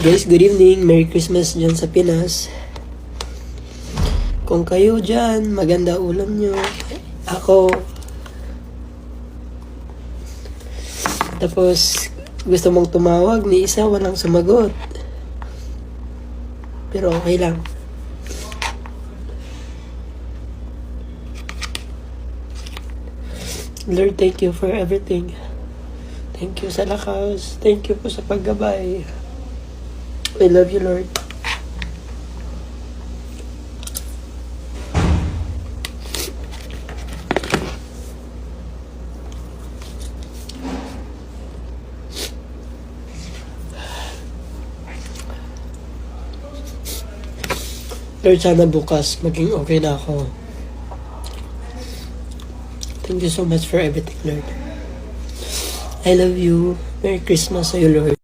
Guys, good evening. Merry Christmas dyan sa Pinas. Kung kayo dyan, maganda ulam nyo. Ako. Tapos, gusto mong tumawag ni isa, walang sumagot. Pero okay lang. Lord, thank you for everything. Thank you sa lakas. Thank you po sa paggabay. I love you, Lord. Lord, sana bukas maging okay na ako. Thank you so much for everything, Lord. I love you. Merry Christmas sa iyo, Lord.